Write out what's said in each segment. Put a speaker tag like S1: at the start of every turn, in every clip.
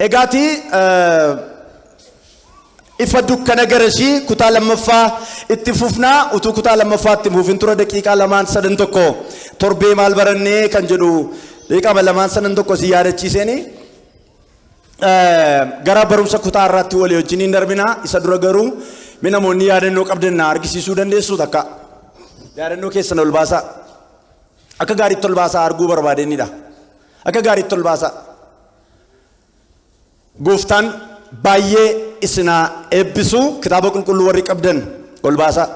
S1: Egaati ifa dukkana garashii kutaa lammaffaa itti fufnaa utuu kutaa lammaffaatti muufin tura daqiiqaa lamaan sadan tokko torbee maal barannee kan jedhu daqiiqaa lamaan sadan tokko si yaadachiiseni gara barumsa kutaa irratti walii wajjiniin darbinaa isa dura garuu mina namoonni yaadannoo qabdanna argisiisuu dandeessu takka yaadannoo keessan ol baasaa akka gaariitti ol baasaa arguu barbaadeenidha akka gaariitti ol baasaa gooftaan baay'ee isinaa eebbisu kitaaba qulqulluu warri qabdan ol baasaa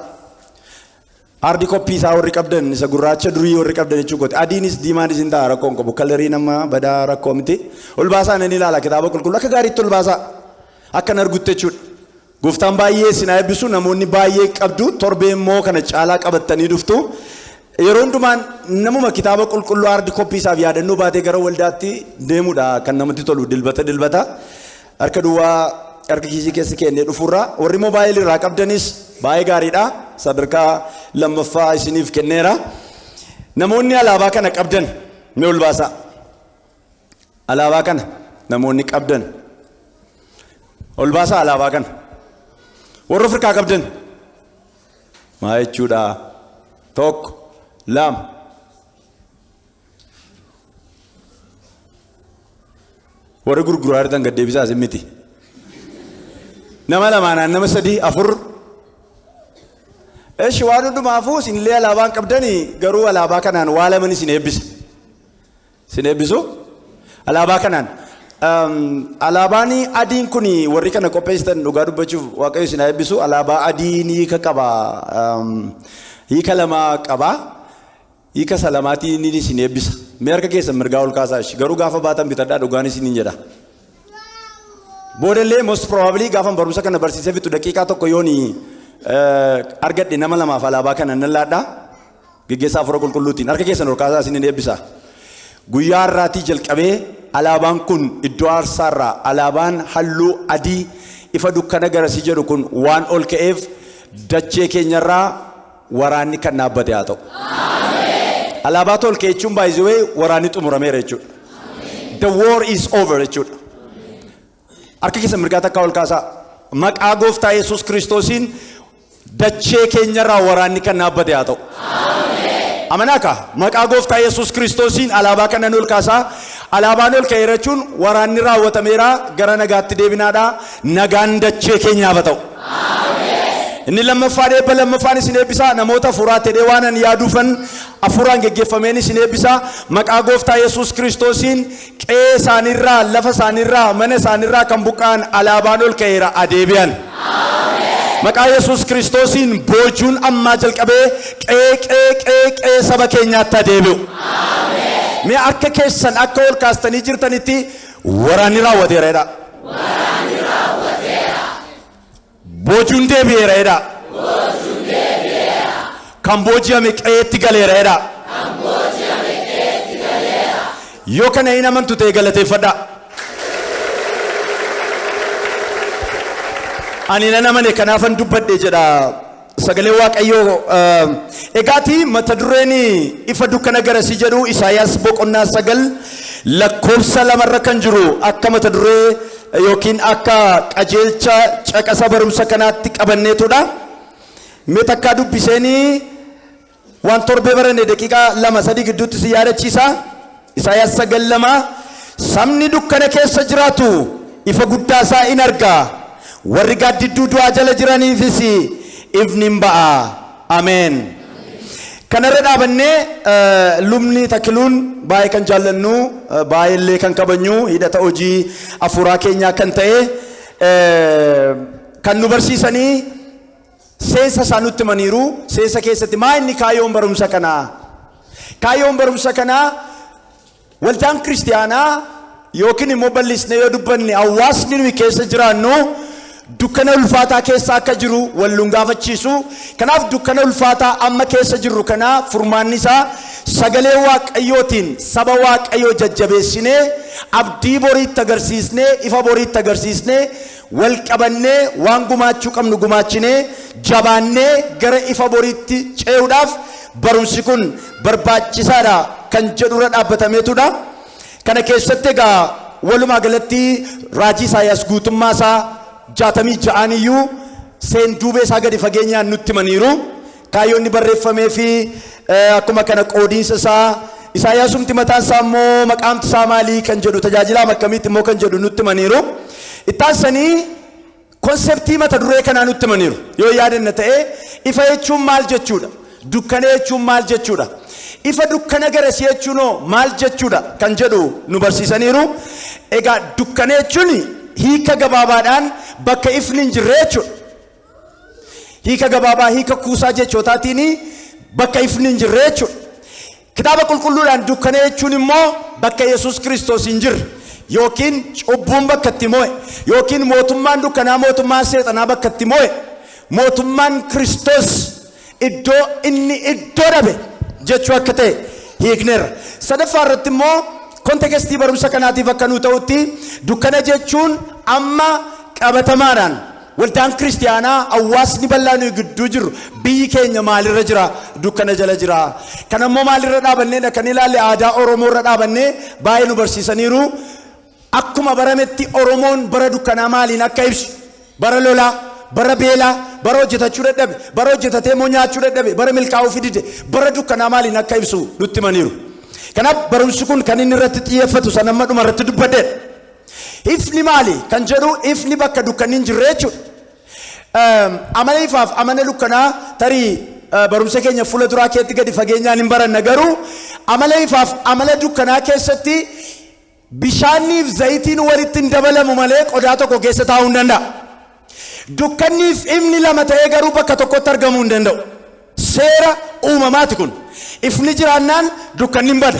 S1: hardi koppii isaa warri qabdan isa gurraacha durii warri qabdan jechuudha adiinis diimaanis hin ta'a rakkoon qabu kalarii nama badaa rakkoo miti ol baasaa nan ilaala kitaaba qulqulluu akka gaariitti ol baasaa akka nargutte jechuudha gooftaan baay'ee isinaa eebbisu namoonni baay'ee qabdu torbee immoo kana caalaa qabattanii dhuftu yeroo hundumaan namuma kitaaba qulqulluu hardi koppii isaaf yaadannoo baatee gara waldaatti deemudha kan namatti tolu dilbata harka duwwaa harka kiisii keessa kennee dhufurraa warri moobaayilii irraa qabdanis baay'ee gaariidha sadarkaa lammaffaa isiniif kenneera namoonni alaabaa kana qabdan mee ol baasaa alaabaa kana namoonni qabdan ol baasaa alaabaa kana warra Afrikaa qabdan maa jechuudha tokko lama warra gurguraa irratti gad deebisaa miti nama lamaanaan nama sadii afur eesh waan hundumaafuu isinillee alaabaan qabdanii garuu alaabaa kanaan waa laman isin eebbisu alaabaa kanaan alaabaan adiin kun warri kana qopheessitan dhugaa dubbachuuf waaqayyo isin eebbisu alaabaa adiin hiika qaba hiika lama qaba hiika salamaatiin isin eebbisa mee harka keessan mirgaa ol kaasaa garuu gaafa baatan bitadhaa dhugaan isin hin jedha boodallee most probably gaafa barumsa kana barsiisee fixu daqiiqaa tokko yooni argadhe nama lamaaf alaabaa kana nan laadhaa geggeessaa afura qulqulluutiin harka keessan ol kaasaa isin eebbisa guyyaa irraatii jalqabee alaabaan kun iddoo aarsaarraa alaabaan halluu adii ifa dukkana garasii jedhu kun waan ol ka'eef dachee keenyarraa waraanni kan dhaabbate haa ta'u alaabaa tol keechuun by the way waraanni xumurameera jechuudha the war is over jechuudha harka keessa mirgaa takka ol kaasaa maqaa gooftaa Yesuus Kiristoosiin dachee keenyarraa waraanni kan dhaabbate haa ta'u amanaa maqaa gooftaa Yesuus Kiristoosiin alaabaa kana ol kaasaa alaabaan ol ka'eera jechuun waraanni raawwatameera gara nagaatti deebinaadha nagaan dachee keenyaaf haa ta'u inni lammaffaan eebba lammaffaan isin eebbisaa namoota afuuraa ta'ee waanan yaaduufan afuuraan geggeeffameen isin eebbisaa maqaa gooftaa Yesuus Kiristoosiin qe'ee isaaniirraa lafa isaaniirraa mana isaaniirraa kan buqqaan alaabaan ol ka'eera adeebi'an maqaa Yesuus Kiristoosiin boojuun ammaa jalqabee qe'ee saba keenyaatti adeebi'u mee akka keessan akka ol kaastanii jirtanitti waraanni raawwateera bojuun deebi'eera jedha kan booji'ame qe'eetti galeera jedha yoo kana hin amantu ta'e galateeffadha ani nan amane kanaafan dubbadhe jedha sagalee waaqayyoo egaati mata dureen ifa dukkana garasii jedhu Isaayaas boqonnaa 9 lakkoofsa 2 irra kan jiru akka mata duree yookiin akka qajeelcha caqasa barumsa kanaatti qabanneetudha mee takkaa dubbiseenii waan torbee baranne daqiiqaa 2-3 gidduutti si yaadachiisa Isaayaas 9:2 sabni dukkana keessa jiraatu ifa guddaa isaa in arga warri gaaddidduu du'aa jala jiraniifis ifni hin ba'a ameen kanarra dhaabannee lubni takiluun baay'ee kan jaallannu baay'eellee kan kabajnu hidhata hojii afuuraa keenyaa kan ta'e kan nu barsiisanii seensa isaa nutti maniiru seensa keessatti maa inni kaayyoon barumsa kanaa waldaan kiristiyaanaa yookiin immoo bal'isnee yoo dubbanne hawaasni nuyi keessa jiraannu dukkana ulfaataa keessa akka jiru walluun gaafachiisu kanaaf dukkana ulfaataa amma keessa jirru kana furmaanni isaa sagalee waaqayyootiin saba waaqayyoo jajjabeessinee abdii boriitti agarsiisnee ifa boriitti agarsiisnee wal qabannee waan gumaachuu qabnu gumaachinee jabaannee gara ifa boriitti ce'uudhaaf barumsi kun barbaachisaadha kan jedhura dhaabbatameetudha kana keessatti egaa walumaa galatti raajii Isaayyaas guutummaa isaa 66 iyyuu seenduubee isaa gadi fageenyaan nutti himaniiru. Kaayyoonni barreeffamee fi akkuma kana qoodiinsa isaa Isaayyaasumti mataan isaa immoo maqaamti isaa maalii kan jedhu tajaajilaa akkamiitti immoo kan jedhu nutti himaniiru. Ittaansanii konseptii mata duree kanaa nutti himaniiru. Yoo yaadanna ta'e ifa jechuun maal jechuudha? Dukkana jechuun maal jechuudha? Ifa dukkana garasii jechuun maal jechuudha kan jedhu nu barsiisaniiru. Egaa dukkana jechuun hiika gabaabaadhaan bakka ifni hin jirre jechuudha. Hiika gabaabaa hiika kuusaa jechootaatiin bakka ifni hin jirre jechuudha. Kitaaba qulqulluudhaan dukkana jechuun immoo bakka Yesuus Kiristoos hin jirre yookiin cubbuun bakka itti mo'e yookiin mootummaan dukkanaa mootummaan seexanaa bakka itti mo'e mootummaan Kiristoos iddoo inni iddoo dhabe jechuu akka ta'e hiikneerra. Sadaffaa irratti immoo kontekstii barumsa kanaatiif akka nu ta'utti dukkana jechuun amma qabatamaadhaan waldaan kiristiyaanaa hawaasni bal'aan gidduu jiru biyyi keenya maalirra jira? Dukkana jala jira. Kana immoo maalirra dhaabanneedha kan ilaalle aadaa Oromoo irra dhaabannee baay'ee nu barsiisaniiru. Akkuma barametti Oromoon bara dukkanaa maaliin akka ibsu? Bara lolaa, bara beelaa, bara hojjetachuu dadhabe, bara hojjetatee immoo nyaachuu dadhabe, bara milkaa'uu fidide, bara dukkanaa maaliin akka ibsu nutti himaniiru. Kanaaf barumsi kun kan inni irratti xiyyeeffatu san amma dhuma irratti dubbadheedha. Ifni maali kan jedhu ifni bakka dukkanni hin jirre jechuudha. Amala ifaaf amala dukkanaa tarii barumsa keenya fuula duraa keetti gadi fageenyaan hin baranna garuu amala ifaaf amala dukkanaa keessatti bishaanniif zayitiin walitti hin dabalamu malee qodaa tokko keessa taa'uu hin danda'a. Dukkanniif ifni lama ta'ee garuu bakka tokkotti argamuu hin danda'u. Seera uumamaati kun. Ifni jiraannaan dukkanni hin bada.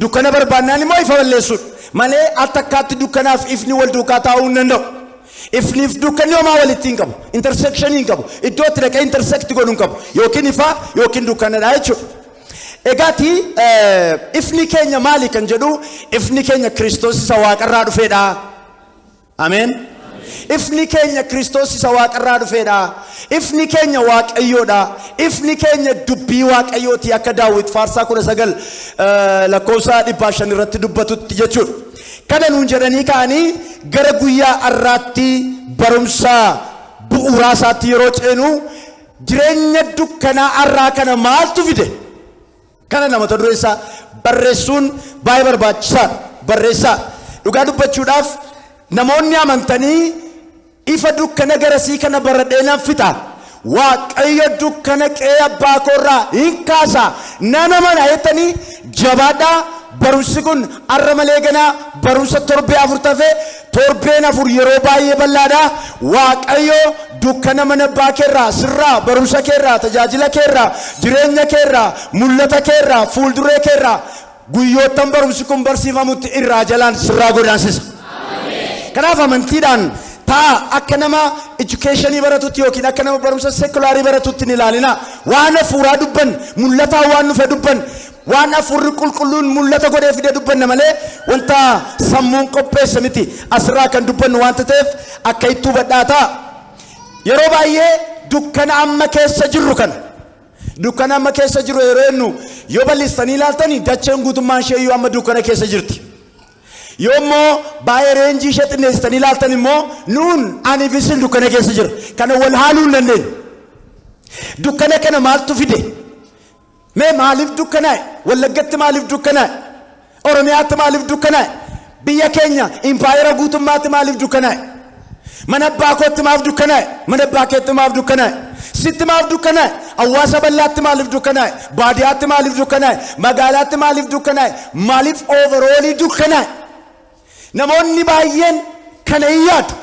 S1: Dukkana barbaannaan immoo ifa balleessuudha. Malee attakkaatti dukkanaaf ifni wal duukaa taa'uu hin danda'u. Ifniif dukkanni homaa walitti hin qabu. Intersection hin qabu. Iddoo itti dhaqee intersect godhuu hin qabu. Yookiin ifa yookiin dukkanadha jechuudha. Egaati ifni keenya maali kan jedhu ifni keenya Kiristoos isa waaqarraa dhufeedha. Ameen. Ifni keenya Kiristoos isa waaqarraa dhufeedha. Ifni keenya waaqayyoodha. Ifni keenya dubbii waaqayyooti akka Daawit faarsaa 19 lakkoofsa 500 irratti dubbatutti jechuudha. Kana nuun jedhanii ka'anii gara guyyaa har'aatti barumsa bu'uuraa isaatti yeroo ceenu jireenya dukkanaa har'aa kana maaltu fide? Kana namata dureessaa barreessuun baay'ee barbaachisaadha. Barreessaa dhugaa dubbachuudhaaf namoonni amantanii ifa dukkana garasii kana baradheenaan fixa. Waaqayyo dukkana qe'ee abbaa koorraa hin kaasa. Nama mana jettanii jabaadhaa. Barumsi kun har'a malee ganaa barumsa torbee 4 tafe torbeen 4 yeroo baay'ee bal'aadha. Waaqayyo dukkana mana abbaa keerraa sirraa barumsa keerraa tajaajila keerraa jireenya keerraa mul'ata keerraa fuulduree keerraa guyyoottan barumsi kun barsiifamutti irraa jalaan sirraa godaansisa. Kanaaf amantiidhaan taa akka nama educationii baratutti yookiin akka nama barumsa sekulaarii baratutti hin ilaalina. Waan hafuuraa dubban mul'ataa waan nufe dubban waan hafuurri qulqulluun mul'ata godhee fide dubbanna malee wanta sammuun qopheesse miti. Asirraa kan dubbannu wanta ta'eef akka itti hubadhaa. Yeroo baay'ee dukkana amma keessa jirru kana dukkana amma keessa jiru yeroo jennu yoo bal'istanii ilaaltanii dacheen guutummaan ishee iyyuu amma dukkana keessa jirti. Yoo immoo baay'ee reenjii ishee xinneessitanii ilaaltan immoo nuun ani bisin dukkana keessa jira. Kana wal haaluu hin dandeenyu. Dukkana kana maaltu fide? Mee maaliif dukkanaa'e? Wallaggatti maaliif dukkanaa'e? Oromiyaatti maaliif dukkanaa'e? Biyya keenya impaayera guutummaatti maaliif dukkanaa'e? Mana abbaa kootti maaf dukkanaa'e? Mana abbaa keetti maaf dukkanaa'e? Sitti maaf dukkanaa'e? Hawaasa bal'aatti maaliif dukkanaa'e? Baadiyyaatti maaliif dukkanaa'e? Magaalaatti maaliif dukkanaa'e? Maaliif overoolii dukkanaa'e? Namoonni baay'een kana hin yaadu.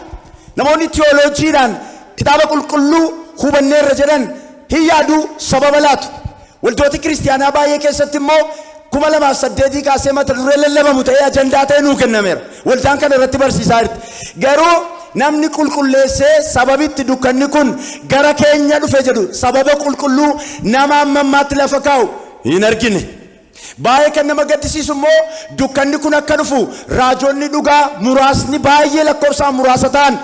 S1: Namoonni teoloojiidhaan kitaaba qulqulluu hubanneerra jedhan hin yaadu sababa laatu. Waldooti kiristiyaanaa baay'ee keessatti immoo 2008 kaasee mata duree lallabamu ta'ee ajandaa ta'e nuu kennameera. Waldaan kana irratti barsiisaa jirti. Garuu namni qulqulleessee sababitti dukkanni kun gara keenya dhufe jedhu sababa qulqulluu nama ammammaatti lafa kaa'u hin argine. Baay'ee kan nama gaddisiisu immoo dukkanni kun akka dhufu raajonni dhugaa muraasni baay'ee lakkoofsaan muraasa ta'an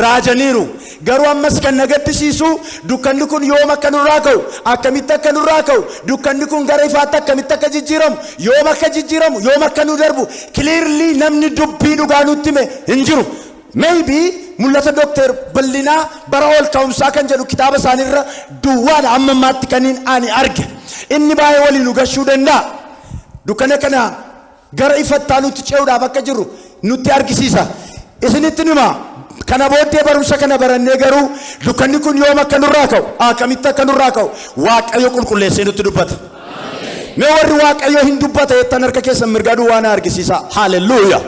S1: raajaniiru. garuu ammas kan nagaddisiisu dukkanni kun yoom akka nurraa ka'u akkamitti akka nurraa ka'u dukkanni kun gara ifaatti akkamitti akka jijjiiramu yoom akka jijjiiramu yoom akka nu darbu clearly namni dubbii dhugaa nutti hime hin jiru. Maybe mul'ata Dr. Bal'inaa bara ol ka'umsaa kan jedhu kitaaba isaaniirra duwwaadha amma ammaatti kaniin ani arge. Inni baay'ee waliin nu gashuu danda'a. Dukkana kana gara ifattaa nutti ce'uudhaaf akka jirru nutti argisiisa. Isinitti nima kana booddee barumsa kana barannee garuu dukkanni kun yoom akka nurraa ka'u akkamitti akka nurraa ka'u Waaqayyo qulqulleessee nutti dubbata. Mee warri Waaqayyo hin dubbata jettan harka keessan mirgaa duwwaa na argisiisa. Haalelluuyaa.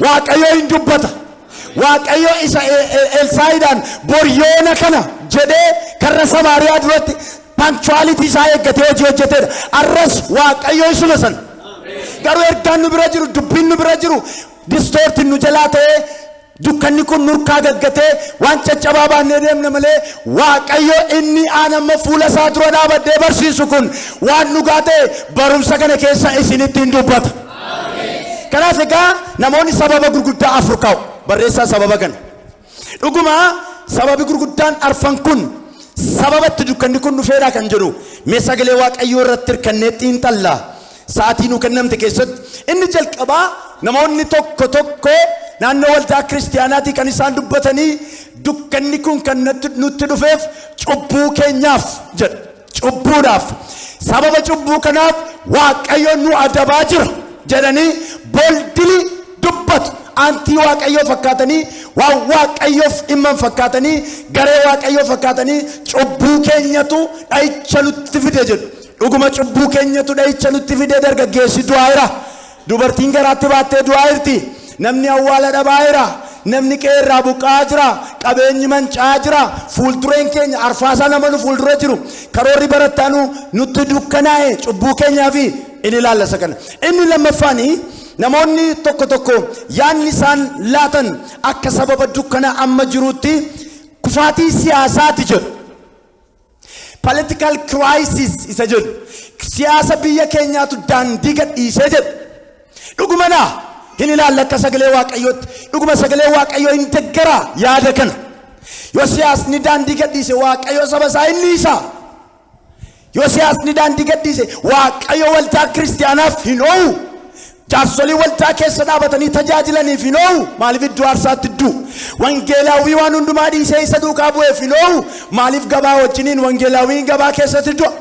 S1: Waaqayyo hin dubbata. Waaqayyo isa Elsaayiidhaan boryoona kana jedhee karra Samaariyaa duratti punctuality isaa eeggatee hojii hojjeteedha. Arras Waaqayyo isuma san. Garuu ergaan nu bira jiru dubbiin nu bira jiru distortin nu jalaa ta'ee dukkanni kun nurkaa gaggatee waan caccabaa baannee deemne malee Waaqayyo inni aan amma fuula isaa dura dhaabadhee barsiisu kun waan dhugaa ta'e barumsa kana keessa isinitti hin dubbata. Kanaaf egaa namoonni sababa gurguddaa afur ka'u. Barreessaa sababa kana dhuguma sababi gurguddaan arfan kun sababatti dukkanni kun dhufeedha kan jedhu mee sagalee Waaqayyoo irratti hirkannee xiinxallaa sa'aatii nu kennamte keessatti inni jalqabaa namoonni tokko naannoo waldaa kiristaanaatii kan isaan dubbatanii dukkanni kun kan nutti dhufeef cubbuu keenyaaf jedha cubbuudhaaf sababa cubbuu kanaaf Waaqayyo nu adabaa jira jedhanii boldili dubbatu. Antii Waaqayyoo fakkaatanii waan Waaqayyoof dhimma fakkaatanii garee Waaqayyoo fakkaatanii cubbuu keenyatu dha'icha nutti fide jedhu. Dhuguma cubbuu keenyatu dha'icha nutti fide dargaggeessi du'aa jira. Dubartiin garaatti baattee du'aa jirti. Namni awwaala dhabaa jira. Namni qeerraa buqqaa jira. Qabeenyi mancaa jira. Fuuldureen keenya arfaasaa nama nu fuuldura jiru. Karoorri barattaanu nutti dukkanaa'e cubbuu keenyaafi inni ilaallasa kana. Inni lammaffaanii namoonni tokko yaanni isaan laatan akka sababa dukkana amma jirutti kufaatii siyaasaati jedhu. Political crisis isa jedhu. Siyaasa biyya keenyaatu daandii gadhiisee jedhu. Dhugumana hin ilaalla akka sagalee Waaqayyootti. Dhuguma sagalee Waaqayyoo hin deggara yaada kana. Yoo siyaasni daandii gadhiise Waaqayyo saba isaa inni isa. Yoo siyaasni daandii gadhiise Waaqayyo waldaa kiristaanaaf hin oo'u. Jaarsolii waldaa keessa dhaabatanii tajaajilaniif hin oo'u maaliif iddoo aarsaatti iddu wangeelaawwii waan hundumaa dhiisee isa duukaa bu'eef hin oo'u maaliif gabaa wajjiniin wangeelaawwiin gabaa keessatti du'a.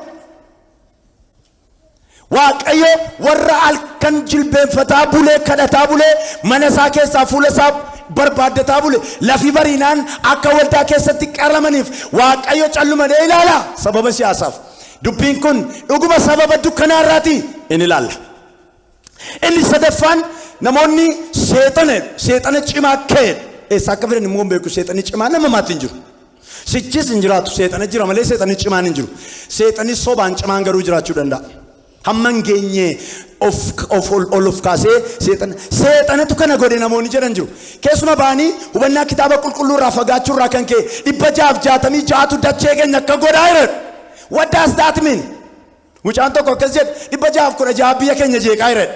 S1: Waaqayyo warra halkan jilbeenfataa bulee kadhataa bulee mana isaa keessaa fuula isaa barbaaddataa bulee lafii bariinaan akka waldaa keessatti qaramaniif Waaqayyo callumadee ilaala sababa siyaasaaf. Dubbiin kun dhuguma sababa dukkanaarraati in ilaalla. Inni sadaffaan namoonni seexana cimaa ka'e eessa akka fidan immoo beeku seexanni cimaa nama maatiin jiru. Sichis hin jiraatu seexana jira malee seexanni cimaan hin jiru. Seexanni sobaan cimaan garuu jiraachuu danda'a. Hamman geenye of kaasee seexanatu kana godhe namoonni jedhan jiru. Keessuma baanii hubannaa kitaaba qulqulluu irraa fagaachuu irraa kan ka'e 666 dachee keenya akka godhaa jiran. What does that mean? Mucaan tokko akkas jedhe 616 biyya keenya jeeqaa jiran.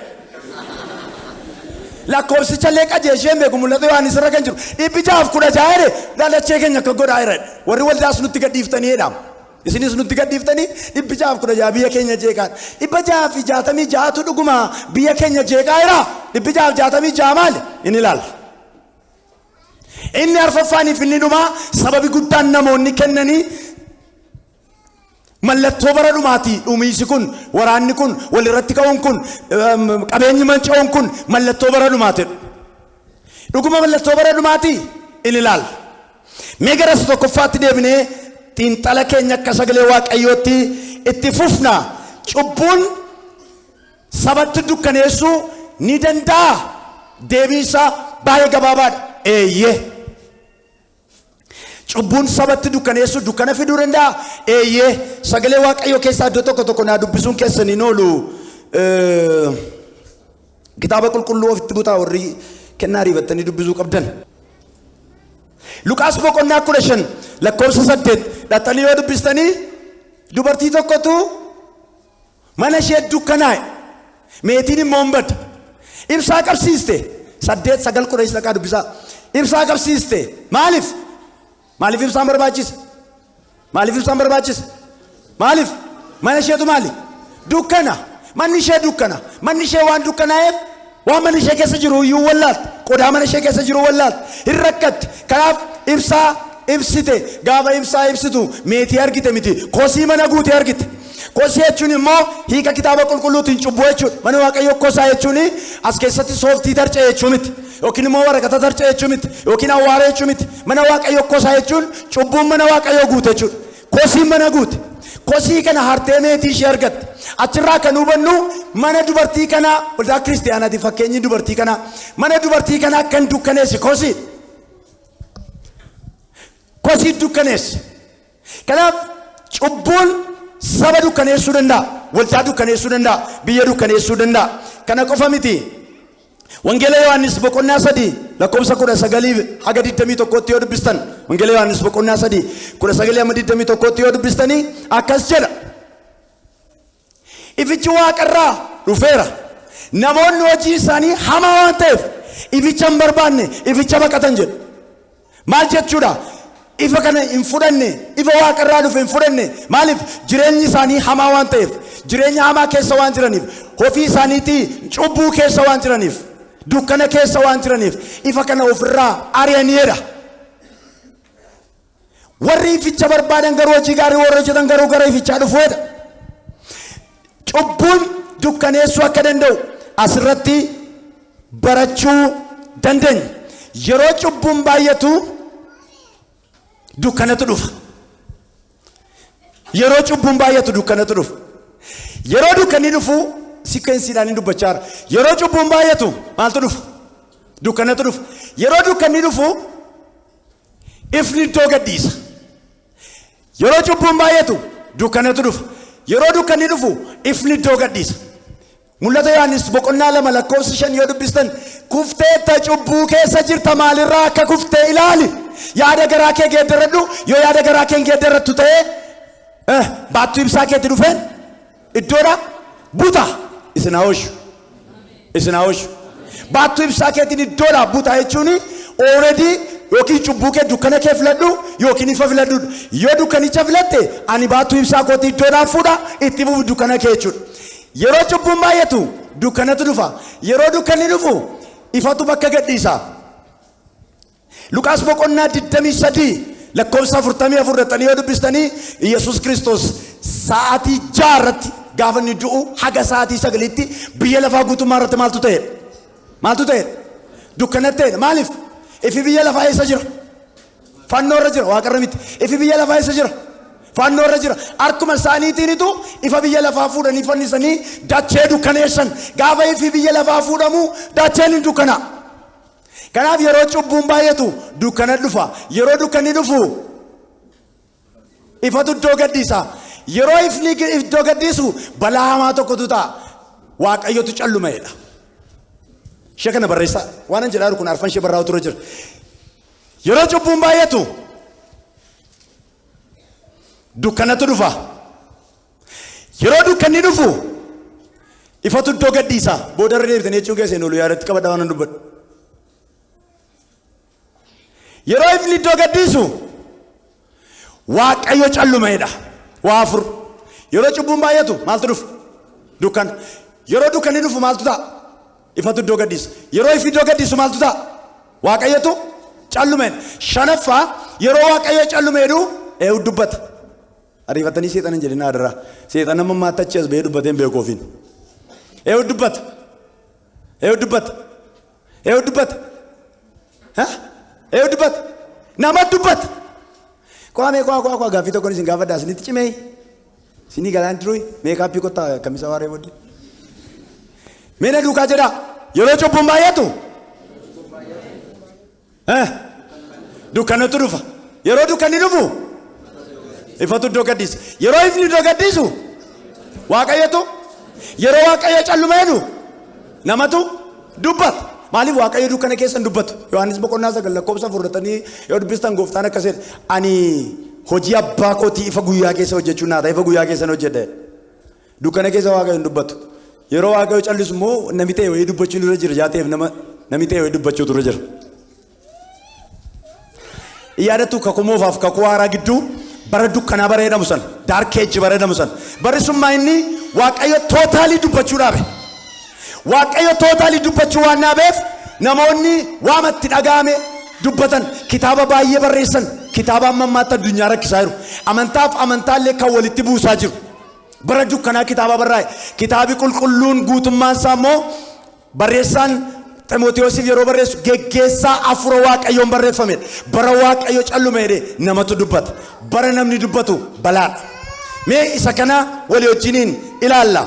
S1: Lakkoofsicha leeqa jeesheen beeku mul'atu waan isirra kan jiru 616 dachee keenya akka godhaa jiran. Warri waldaas nutti gadhiiftanii jedhama. Isinis nutti gadhiiftanii 616 biyya keenya jeeqaa. 666 dhuguma biyya keenya jeeqaa jira. 666 maali? Inni ilaalla. Inni arfaffaaniif inni dhumaa sababi guddaan namoonni kennanii mallattoo bara dhumaati dhumiisi kun waraanni kun walirratti ka'uun kun qabeenyi manca'uun kun mallattoo bara dhumaati. Dhuguma mallattoo bara dhumaati in ilaalla. Mee garas tokkoffaatti deebinee xiinxala keenya akka sagalee Waaqayyootti itti fufna. Cubbuun sabatti dukkaneessuu ni danda'a. Deebiinsa baay'ee gabaabaadha. Eeyyee. Cubbuun sabatti dukkaneessu dukkana fiduu danda'a. Eeyyee sagalee Waaqayyoo keessaa iddoo tokko naa dubbisuun keessaniin oolu kitaaba qulqulluu ofitti butaa warri kennaa riibattanii dubbisuu qabdan. Luqaas boqonnaa 15 lakkoofsa 8 dhaxxanii yoo dubbistanii dubartii tokkotu mana ishee dukkanaa'e meetiin immoo hin badde ibsaa qabsiiste 8 9 10 dhaqaa dubbisaa ibsaa qabsiiste maaliif? Maaliif ibsaan barbaachisa? Maaliif ibsaan barbaachisa? Maaliif? Mana isheetu maali? Dukkana. Manni ishee dukkana. Manni ishee waan dukkanaa'eef waan mana ishee keessa jiru iyyuu wallaatti. Qodaa mana ishee keessa jiru wallaatti. Hin rakkatti. Kanaaf ibsaa ibsite. Gaafa ibsaa ibsitu meetii argite miti. Kosii mana guute argite. Kosii jechuun immoo hiika kitaaba qulqulluutiin cubbuu jechuudha. Mana Waaqayyoo kosaa jechuun as keessatti sooftii tarcee jechuu miti. Yookiin immoo waraqata tarcee jechuu miti. Yookiin awwaara jechuu miti. Mana Waaqayyoo kosaa jechuun cubbuun mana Waaqayyoo guute jechuudha. Kosiin mana guute. Kosii kana hartee meetii ishee argatte. Achirraa kan hubannu mana dubartii kana waldaa kiristaanaati fakkeenyi dubartii kana. Mana dubartii kana kan dukkaneesse kosii. Kosii dukkaneesse. Kanaaf cubbuun saba dukkaneessuu danda'a. Waldaa dukkaneessuu danda'a. Biyya dukkaneessuu danda'a. Kana qofa miti. Wangeela Yohaannis boqonnaa 3 lakkoofsa 19 haga 21tti yoo dubbistan. Wangeela Yohaannis boqonnaa 3 19 hamma 21tti yoo dubbistanii akkas jedha. Ifichi waaqarraa dhufeera. Namoonni hojii isaanii hamaa waan ta'eef ificha hin barbaanne ificha baqatan jedhu. Maal jechuudha? Ifa kana hin fudhanne, ifa waaqarraa dhufe hin fudhanne. Maaliif? Jireenyi isaanii hamaa waan ta'eef, jireenya hamaa keessa waan jiraniif, ofii isaaniitii cubbuu keessa waan jiraniif, dukkana keessa waan jiraniif, ifa kana ofirraa ari'aniidha. Warri ificha barbaadan garuu hojii gaarii warra hojjetan garuu gara ifichaa dhufuudha. Cubbuun dukkaneessuu akka danda'u asirratti barachuu dandeenya. Yeroo cubbuun baay'atu dukkanatu dhufa. Yeroo cubbuun baay'atu dukkanatu dhufa. Yeroo dukkanni dhufu sikkeensiidhaan hin dubbachaara. Yeroo cubbuun baay'atu maaltu dhufa? Dukkanatu dhufa. Yeroo dukkanni dhufu ifni iddoo gadhiisa. Yeroo cubbuun baay'atu dukkanatu dhufa. Yeroo dukkanni dhufu ifni iddoo gadhiisa. Mul'ata Yohaannis boqonnaa 2 lakkoofsa 5 yoo dubbistan kufteetta cubbuu keessa jirta maalirraa akka kuftee ilaali. Yaada garaa kee geeddaradhu. Yoo yaada garaa kee geeddarattu ta'ee baattuu ibsaa keetti dhufeen iddoodha buta. Isin haawushu. Isin haawushu. Baattuu ibsaa keetiin iddoodha buta jechuun already yookiin cubbuu kee dukkana kee filadhu yookiin ifa filadhu. Yoo dukkanicha filatte ani baattuu ibsaa kootii iddoodhaan fuudha itti bu'u dukkana kee jechuudha. Yeroo cubbuun baay'atu dukkanatu dhufa. Yeroo dukkanni dhufu ifatu bakka gadhiisa. Luqaas boqonnaa 23 lakkoofsa 44 irratti yoo dubbistanii Yesuus Kiristoos sa'aatii 6 irratti gaafa inni du'u haga sa'aatii 9tti biyya lafaa guutummaa irratti maaltu ta'e? Maaltu ta'e? Dukkanatu ta'e. Maaliif? Ifi biyya lafaa eessa jira? Fannoo irra jira. Waaqarra miti. Ifi biyya lafaa eessa jira? Fannoo irra jira. Harkuma isaaniitiinitu ifa biyya lafaa fuudhanii fannisanii dachee dukkaneessan. Gaafa ifi biyya lafaa fuudhamu dacheen hin dukkana. Kanaaf yeroo cubbuun baay'atu dukkana dhufa. Yeroo dukkanni dhufu ifatu iddoo gadhiisa. Yeroo ifni iddoo gadhiisu balaa hamaa tokkotu ta'a. Waaqayyotu callumaa'edha. Ishee kana barreessaa. Waan an jedhaa kun arfan ishee barraa'u ture jira. Yeroo cubbuun baay'atu dukkanatu dhufa. Yeroo dukkanni dhufu ifatu iddoo gadhiisa. Booda irra deebitanii jechuun keessan oolu yaadatti qabadhaa waan dubbadhu. Yeroo ifni iddoo gadhiisu Waaqayyo callumaa'edha. Waa afur. Yeroo cubbuun baay'atu maaltu dhufa? Dukkana. Yeroo dukkanni dhufu maaltu ta'a? Ifatu iddoo gadhiisa. Yeroo ifi iddoo gadhiisu maaltu ta'a? Waaqayyotu callumaa'edha. Shanaffaa yeroo Waaqayyo callumaa'edhu dubbata. Ariifatanii seexanan jedhina adarraa. Seexan nama maattachi as bahee dubbateen beeku ofiin. Dubbata. Dubbata. Dubbata. Dubbata. Nama dubbata. Kwame kwa gaaffii tokkoon isin gaafadhaa isinitti cimee. Isinii galaan jiru meekaappii kottaa kamisa waaree booddee. Meena duukaa jedhaa. Yeroo cubbuun baay'atu. Dukkanatu dhufa. Yeroo dukkanni dhufu ifatu iddoo gadhiisa. Yeroo ifni iddoo gadhiisu Waaqayyotu. Yeroo Waaqayyo callumaa'edhu namatu dubbata. Maaliif Waaqayyo dukkana keessa hin dubbatu? Yohaannis boqonnaa 9 lakkoofsa 4 irratti yoo dubbistan gooftaan akkas jedha. Ani hojii abbaa kootii ifa guyyaa keessa hojjechuu naata. Ifa guyyaa keessa hojjedha. Dukkana keessa Waaqayyo hin dubbatu. Yeroo Waaqayyo callisu immoo namni ta'e wayii dubbachuun irra jira. Jaateef namni ta'e wayii dubbachuu irra jira. yaadatu kakumoofaaf kakuwaaraa gidduu bara dukkanaa bareedamu san daarkeechi bareedamu san barrisummaa inni waaqayyo tootaalii dubbachuu dhaabe. Waaqayyo tootaalii dubbachuu waan dhaabeef namoonni waamatti dhagaame dubbatan kitaaba baay'ee barreessan kitaaba ammaatti addunyaa rakkisaa jiru amantaaf amantaallee kan walitti buusaa jiru bara dukkanaa kitaaba barraa'e kitaabi qulqulluun guutummaan isaa immoo barreessaan Ximootiyoosiif yeroo barreessu geggeessaa afura waaqayyoon barreeffame bara waaqayyo callume jedhee namatu dubbata bara namni dubbatu balaadha. Mee isa kana walii wajjiniin ilaalla.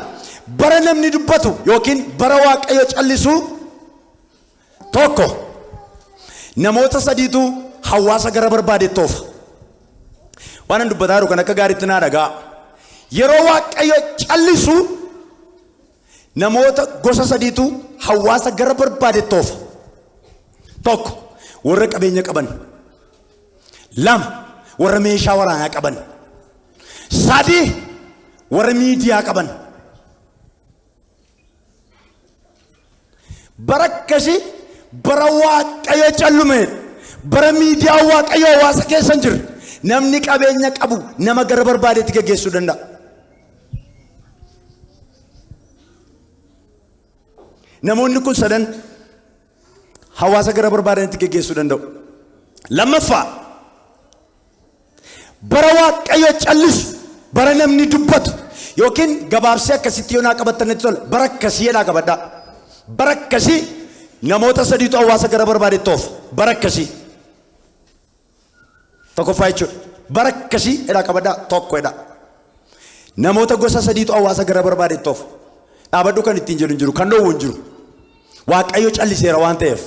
S1: Bara namni dubbatu yookiin bara waaqayyo callisu tokko namoota sadiitu hawaasa gara barbaadetti oofa. Waan an dubbataa jiru kan akka gaariitti naa dhagaa. Yeroo waaqayyo callisu namoota gosa sadiitu hawaasa gara barbaadetti oofa. Tokko warra qabeenya qaban, lama warra meeshaa waraanaa qaban, sadi warra miidiyaa qaban. Barakkasi bara waaqayyo callume bara miidiyaa waaqayyo hawaasa keessa hin jirre namni qabeenya qabu nama gara barbaadetti geggeessuu danda'a. Namoonni kun sadan hawaasa gara barbaadetti geggeessuu danda'u. Lammaffaa bara waaqayyo callisu bara namni dubbatu yookiin gabaabsee akkasitti yoo naa qabattanitti tola bara akkasii jedhaa qabadhaa. Bara akkasii namoota sadiitu hawaasa gara barbaadetti oofa. Bara akkasii tokkoffaa jechuudha. Bara akkasii jedhaa qabadhaa tokko jedhaa. Namoota gosa sadiitu hawaasa gara barbaadetti oofa. Dhaabadhu kan ittiin jedhu hin jiru kan dhoowwu hin jiru. Waaqayyo calliseera waan ta'eef.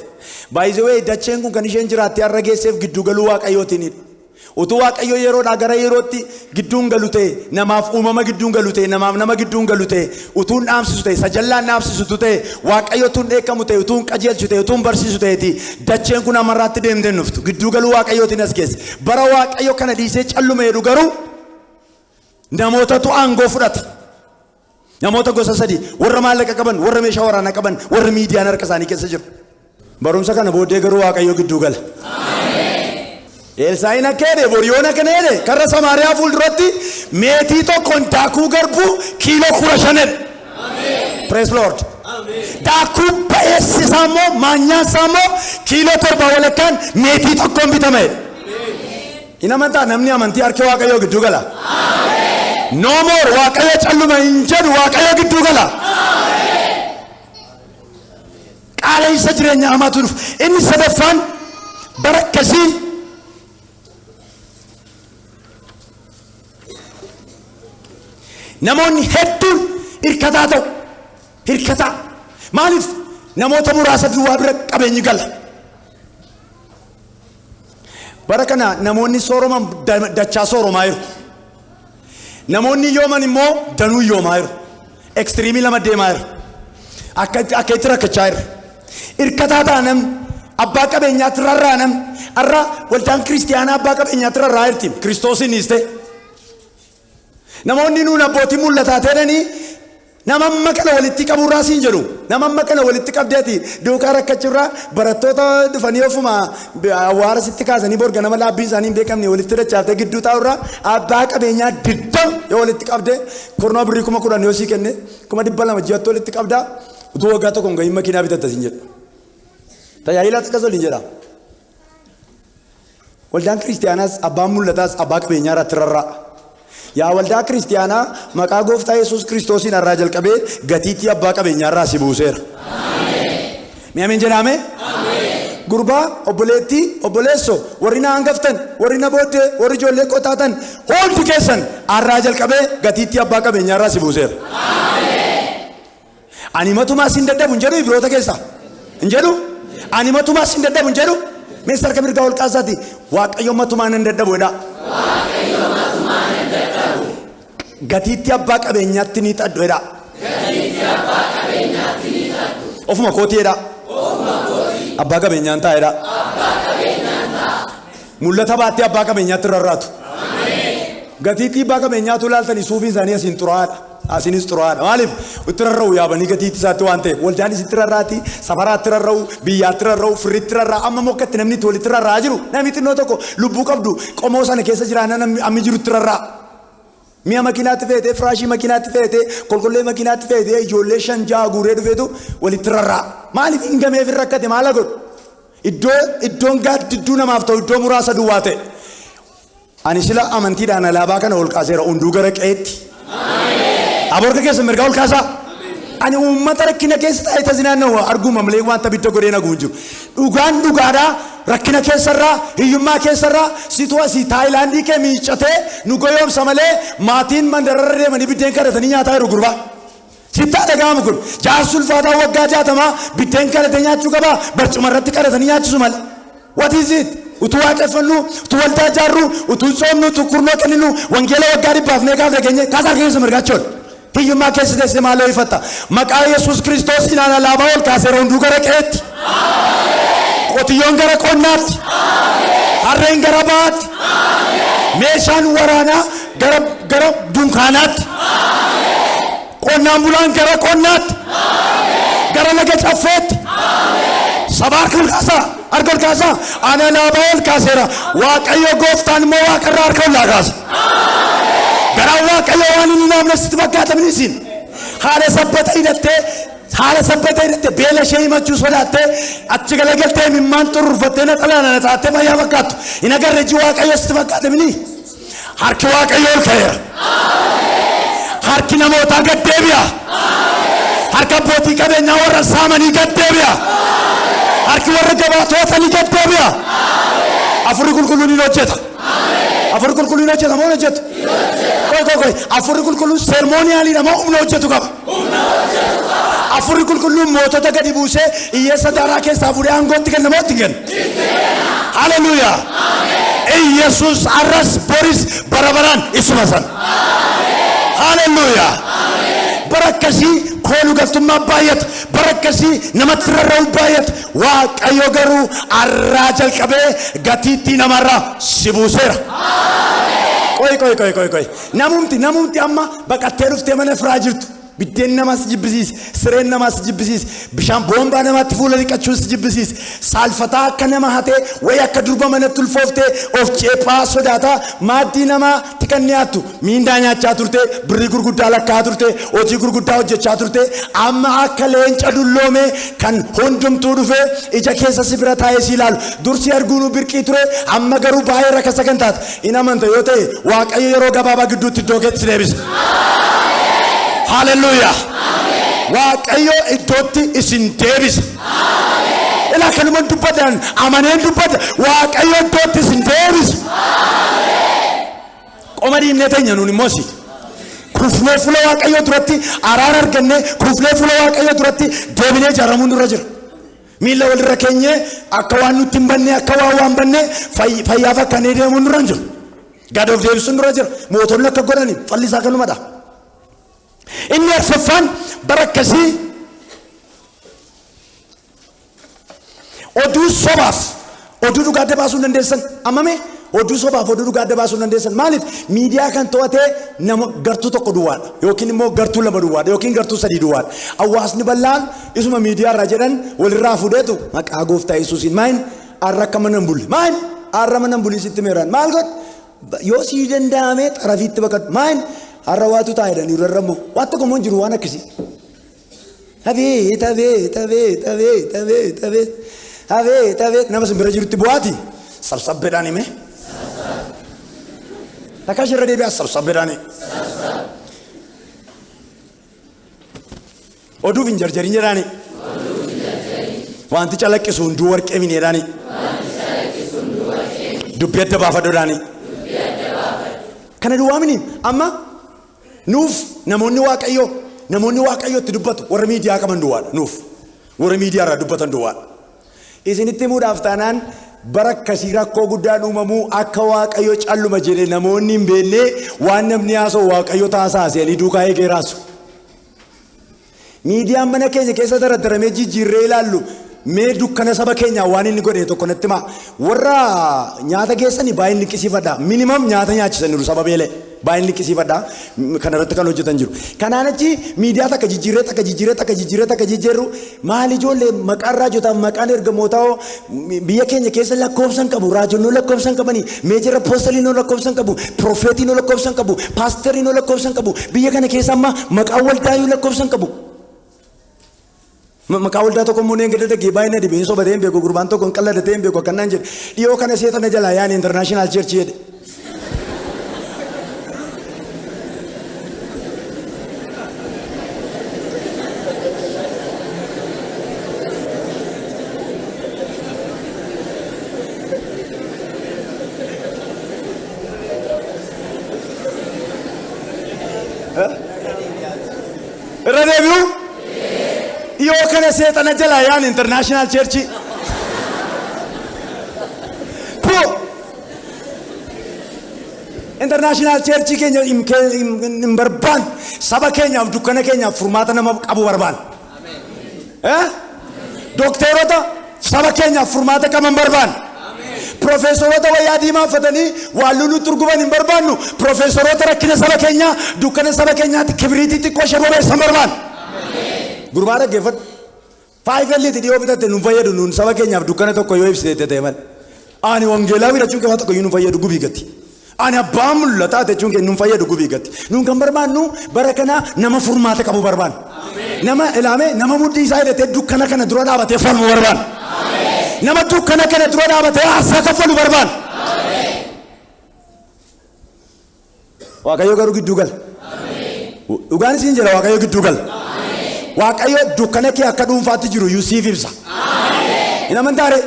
S1: Baay'isee dacheen kun kan isheen jiraattee har'a geesseef gidduu galuu waaqayyootiinidha. Utuu waaqayyo yeroodhaa gara yerootti gidduun galu ta'e namaaf uumama gidduun galu ta'e namaaf nama gidduun galu ta'e utuun dhaamsisu ta'e sajallaan dhaamsisu ta'e waaqayyo utuun dheekkamu ta'e utuun qajeelchu ta'e utuun barsiisu ta'eeti dacheen kun amarraatti deemtee nuftu gidduu galuu waaqayyootiin as geesse. Bara waaqayyo kana dhiisee callume jedhu garuu namootatu aangoo fudhata. Namoota gosa sadii warra maallaqa qaban warra meeshaa waraanaa qaban warra miidiyaan harka isaanii keessa jiru. Barumsa kana booddee garuu waaqayyo gidduu gala. Elsaa'iin akka jedhe boriyoon akkana jedhe karra Samaariyaa fuulduratti meetii tokkoon daakuu garbuu kiiloo 15. Praise Lord. Daakuu ba'eessisaa immoo maanyaasaa immoo kiiloo 7 walakkaan meetii tokkoon bitame. Hin amantaa namni amantii harka waaqayyoo gidduu gala. No more waaqayyo calluma hin jedhu waaqayyo gidduu gala. Qaala isa jireenya hamaatu dhufu. Inni sadaffaan bara akkasii namoonni hedduun hirkataa ta'u. Hirkataa maaliif namoota muraasa duwwaa bira qabeenyi gala. Bara kana namoonni sooroman dachaa sooromaa jiru. Namoonni yooman immoo danuu yoomaa jiru. Ekstiriimii lama deemaa jiru. Akka itti rakkachaa jiru. Hirkataa ta'a namni abbaa qabeenyaatti rarraa namni har'a waldaan kiristiyaanaa abbaa qabeenyaatti rarraa jirti. Kiristoosiin dhiiste. Namoonni nuun abbootii mul'ataa ta'anii nama amma kana walitti qaburraa siin jedhu. Nama amma kana walitti qabdeeti duukaa rakkachurraa barattoota dhufanii ofuma awwaara sitti kaasanii borga nama laabbii isaanii hin beekamne walitti dachaaftee gidduu taa'urraa abbaa qabeenyaa diddam yoo walitti qabdee kurnoo birrii 10,000 yoo sii kenne 200 ji'atti walitti qabdaa utuu waggaa tokkoon gahin makiinaa bitatta siin jedhu. Tajaajila akkas waliin jedha. Waldaan kiristiyaanaas abbaan mul'ataas abbaa qabeenyaa irratti rarraa'a. Yaa waldaa kiristiyaanaa maqaa gooftaa Yesuus Kiristoosiin irraa jalqabee gatiitti abbaa qabeenyaa irraa si buuseera. Ameen. Mi'amiin jedhame? Ameen. Gurbaa obboleettii obboleesso warri na hangaftan warri na booddee warri ijoollee qotaatan hundi keessan irraa jalqabee gatiitti abbaa qabeenyaa irraa si buuseera. Ameen. Ani matumaa sin dadhabu hin jedhu ibiroota keessa. Hin jedhu? Ani matumaa sin dadhabu hin jedhu? Ministeera Kabirgaa ol kaasaati waaqayyo matumaa nan dadhabu jedha. Waaqayyo matumaa nan dadhabu. Gatiitti abbaa qabeenyaatti ni xaddu jedha. Gatiitti abbaa qabeenyaatti ni xaddu. Ofuma kootii jedha. Ofuma kootii. Abbaa qabeenyaan ta'a jedha. Abbaa qabeenyaan ta'a. Mul'ata baattee abbaa qabeenyaatti rarraatu. Ameen. Gatiitti abbaa qabeenyaatu laaltanii suufiin isaanii asiin xuraa'aadha. asinis xuraadha. Maaliif itti rarra'u yaabanii gatiitti isaatti waan ta'eef waldaan isitti rarraati, safaraatti rarra'u, biyyaatti rarra'u, firritti rarra'a. Amma mokkatti namni itti walitti rarra'aa jiru namni xinnoo tokko lubbuu qabdu qomoo sana keessa jiraannan ammi jirutti rarra'a. Mi'a makiinaatti feetee, firaashii makiinaatti feetee, kolkollee makiinaatti feetee, ijoollee 5-6 guuree dhufeetu walitti rarra'a. Maaliif hin gameef hin rakkate maala godhu? Iddoon gaaddidduu namaaf ta'u iddoo muraasa duwwaa ta'e. Ani sila amantiidhaan alaabaa kana ol kaaseera hunduu gara qe'eetti. Aborka keessa mirgaa ol kaasaa. Ani uummata rakkina keessa taa'ee tajaajilannoo arguuma malee wanta bidda godhee naguun jiru. Dhugaan dhugaadhaa rakkina keessarraa hiyyummaa keessarraa situ asii Taayilaandii kee miiccatee nu goyoomsa malee maatiin mandararra deemanii biddeen kadhatanii nyaataa jiru gurbaa. Sittaa dhaga'amu kun jaarsi ulfaataa waggaa 60 biddeen kadhatee nyaachuu qabaa barcuma irratti kadhatanii nyaachisu malee. What is it? Utuu waaqeffannu, utuu waldaa ijaarru, utuu soomnu, utuu kurnoo kenninu, wangeela waggaa 100 meeqaaf dhageenye kaasaa keessa mirgaachoon. Hiyyummaa keessa teessee maaloo ifatta. Maqaa Yesuus Kiristoos inaan alaabaa ol kaaseera hunduu gara qe'eetti. Qotiyyoon gara qonnaatti. Harreen gara baatti. Meeshaan waraanaa gara dunkaanaatti. Qonnaan bulaan gara qonnaatti. Gara laga caffeetti. Sabaa harka ol kaasaa. Harka ol kaasaa. Ana alaabaa ol kaaseera. Waaqayyo gooftaan immoo waaqarraa harka ol kaasa. Gara waaqayyo waan inni naamne sitti fakkaatamin isin. Haala sabbata hidhattee beela ishee himachuu sodaattee achi galagaltee mimmaan xururfattee na xalaana na xaattee fayyaa fakkaattu. Hin agarre iji waaqayyo sitti fakkaatamin. Harki waaqayyo ol ka'eera. Harki namootaa gad deebi'a. Harka abbootii qabeenyaa warra saamanii gad deebi'a. Harki warra gabaatootanii gad deebi'a. Afurri qulqulluun hin hojjeta. Afurri qulqulluun hin hojjeta moo hin hojjetu? Koy. Afurri qulqulluun seermooniyaaliidha moo humna hojjetu qaba? Afurri qulqulluun mootota gadi buusee hiyyeessa daaraa keessaa fuudhee aangootti kenna moo itti kenna? Haleluuyaa! Yesuus arras boris barabaraan isuma sana. Haleluuyaa! Barakkasii kooluu galtummaa baay'ata. Barakkasii namatti rarra'u baay'ata. Waaqayyo garuu arraa jalqabee gatiitti namarraa si buuseera. Koy. Namumti amma baqattee dhuftee mana firaa jirtu. Biddeen namas jibbisiis, sireen namas jibbisiis, bishaan boombaa namatti fuula dhiqachuus jibbisiis. Saalfataa akka nama hatee wayi akka durba manatti ulfooftee of ceephaa sodaataa maaddii namaa tikanniyaattu miindaa nyaachaa turte, birrii gurguddaa lakkaa turte, hojii gurguddaa hojjechaa turte. Amma akka leenca dulloomee kan hundumtuu dhufee ija keessa si bira taa'ee si ilaalu. Dursi arguunu birqii ture, amma garuu baay'ee rakka sagantaati. Hin amanta yoo ta'e Waaqayyo yeroo gabaabaa gidduutti iddoo keetti si deebisa. Hallelujah. Waaqayyo iddootti isin deebisa. Ilaa kanumaan dubbatan amaneen dubbata Waaqayyo iddootti isin deebisa. Qoma diimnee teenya nuun immoo si. Kufnee fuula Waaqayyo duratti araara argannee kufnee fuula Waaqayyo duratti deebinee ijaaramuun nurra jira. Miila walirra keenyee akka waan nutti hin banne akka waan banne fayyaa fakkaannee deemuun nurra jira. Gad of deebisuun nurra jira. Mootonni akka godhani fallisaa kanumadha. Inni arfaffaan barakkasii oduu sobaaf oduu dhugaa adda baasuu dandeessan. Ammame oduu sobaaf oduu dhugaa adda baasuu dandeessan. Maaliif miidiyaa kan to'atee nama gartuu tokko duwwaadha yookiin immoo gartuu lama duwwaadha yookiin gartuu sadii duwwaadha. Hawaasni bal'aan isuma miidiyaa irraa jedhan walirraa fuudheetu maqaa gooftaa Yesuusiin maayin arra akka mana hin bulle maayin arra mana hin buliisitti meeraan maal godhu yoo sii danda'ame xarafiitti baqadhu maayin arra waatu taa'edhanii rarramoo waatti qomoo jiru waan akkasii. Tabeet nama simbira jirutti bu'aati sabsabbeedhaan hime. Takka ishee irra deebi'aa sabsabbeedhaan hime. Oduuf hin jarjarin jedhaani. Wanti calaqqisu hunduu warqee mineedhaani. Dubbii adda baafadhoodhaani. Kana duwwaa mini amma nuuf namoonni waaqayyootti dubbatu warra miidiyaa qaban duwwaadha. Nuuf warra miidiyaa irraa dubbatan duwwaadha. Isinitti himuudhaaf taanaan barakkasii rakkoo guddaan uumamuu akka waaqayyo calluma jedhe namoonni hin beekne waan namni haasa'u waaqayyo taasisaa duukaa eegee raasu. Miidiyaan mana keenya keessa daradaramee jijjiirree ilaallu mee dukkana saba keenyaa waan inni godhe tokko natti himaa. Warra nyaata geessanii baay'ee dinqisiifadha. Minimum nyaata nyaachisan jiru saba beelee. Baay'een liqqisiifadha. Kana irratti kan hojjetan jiru. Kanaan achi miidiyaa takka jijjiirru maal ijoollee maqaan raajotaa maqaan ergamootaa biyya keenya keessa lakkoofsan qabu. Raajonnoo lakkoofsan qabanii meejira poostaliinoo lakkoofsan qabu. Profeetiinoo lakkoofsan qabu. Paasteriinoo lakkoofsan qabu. Biyya kana keessa amma maqaan waldaayuu lakkoofsan qabu. Maqaa waldaa tokko immoo neen gadda baay'ina dibeen sobatee hin beeku gurbaan tokko hin qalladatee hin beeku akkanaan jedhe dhiyoo kana seetana jalaa yaani international church jedhe. Irra deebi'u dhiyoo kana seetana jalaa yaani international church. International church keenya hin barbaan saba keenyaaf dukkana keenyaaf furmaata nama qabu barbaan. Dokteerota saba keenyaaf furmaata qaban barbaan. Profeesorota wayyaa diimaa uffatanii waan lulu turguban hin barbaannu. Profeesorota rakkina saba keenyaa dukkana saba keenyaatti kibriitii xiqqoo shaboobeessan barbaan. Gurbaa dhaggeeffadhu. Faayifelliiti dhiyoo bitatte nu fayyadu nuun saba keenyaaf dukkana tokko yoo ibsite ta'e malee. Ani wangeelaa bitachuun keessa tokko nu fayyadu gubii gatti. Ani abbaa mul'ataa jechuun keenya nu fayyadu gubii gatti. Nuun kan barbaannu bara kana nama furmaata qabu barbaan. Nama ilaame nama mudhii isaa hidhatee dukkana kana dura dhaabatee falmu barbaan. Nama dukkana kana dura dhaabatee haasaa kaffalu barbaan. Waaqayyo garuu gidduu gala. Dhugaan isiin jira Waaqayyo gidduu gala. Waaqayyo dukkana kee akka dhuunfaatti jiru Yuusiif ibsa. Nama ntaare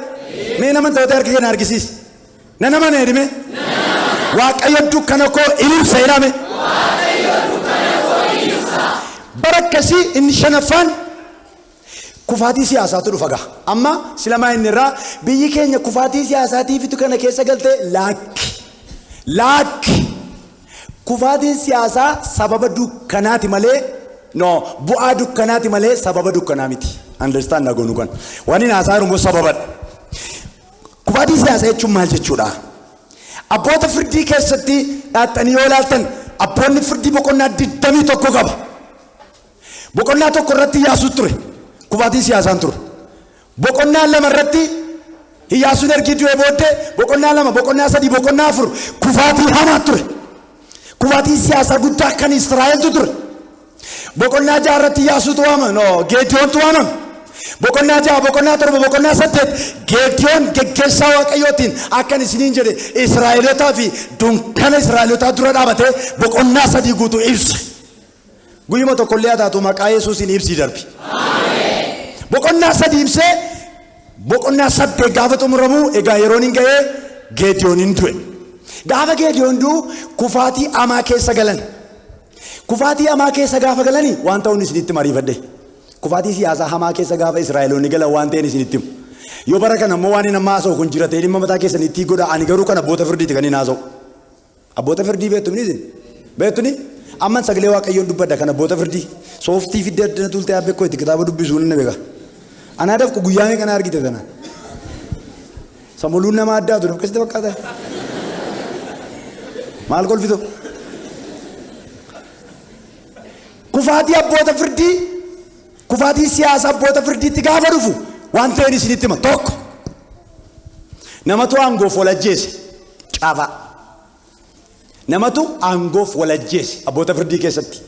S1: mee nama ntaate harka keenya argisiis. Nama na edime. Waaqayyo dukkana koo ibsa jedhame. Barakkasi inni shanaffaan kufaatii siyaasaatu dhufa ga'a. Amma silamaa inni irraa biyyi keenya kufaatii siyaasaatiifitu kana keessa galtee laakki. Kufaatiin siyaasaa sababa dukkanaati malee bu'aa dukkanaati malee sababa dukkanaa miti. Understand nagoonu kan. Waan inni haasaa jiru immoo sababadha. Kufaatii siyaasaa jechuun maal jechuudha? Abboota firdii keessatti dhaaxanii yoo ilaaltan abboonni firdii boqonnaa 21 qaba. Boqonnaa tokko irratti Iyyaasuu ture. Kufaatii siyaasaan ture. Boqonnaa lama irratti Iyyaasuun ergi du'ee booddee boqonnaa lama, boqonnaa sadii, boqonnaa afur kufaatii hamaa ture. Kufaatii siyaasaa guddaa kan Israa'eltu ture. Boqonnaa jaha irratti Iyyaasuutu waamame, Geediyoontu waamame. Boqonnaa jaha, boqonnaa torba, boqonnaa saddeet Geediyoon geggeessaa Waaqayyootiin akkan isiniin jedhe Israa'elootaa fi dunkana Israa'elootaa dura dhaabatee boqonnaa sadii guutuu ibse. Guyyuma tokkollee haa taatu maqaa Yesuusiin ibsii darbi. Boqonnaa sadii ibsee boqonnaa saddeet gaafa xumuramu egaa yeroon hin ga'ee Geediyooniin du'e. Gaafa Geediyoon du'u kufaatii hamaa keessa galan. Kufaatii hamaa keessa gaafa galanii waan ta'uun isinitti mariifadhe. Kufaatii siyaasaa hamaa keessa gaafa Israa'eloonni galan waan ta'een isinitti himu. Yoo bara kana immoo waan hin amma haasa'u kun jira ta'e dhimma mataa keessanitti godha. Ani garuu kan abboota firdiiti kan hin haasa'u. Abboota firdii beektu ni isin? Beektu ni? Amman sagalee Waaqayyoon dubbadha kan abboota firdii. Sooftii fiddee addana tultee abbeekoo itti kitaaba dubbisuu ni beeka. Anaadhaaf guyyaa meeqa na argite tana? Samuluun nama addaa ture akkasitti fakkaata. Maal kolfitu? Kufaatii abboota firdii, kufaatii siyaasa abboota firdiitti gaafa dhufu waan ta'een isinitti hima tokko. Namatu aangoof walajjeese caafaa. Namatu aangoof walajjeese abboota firdii keessatti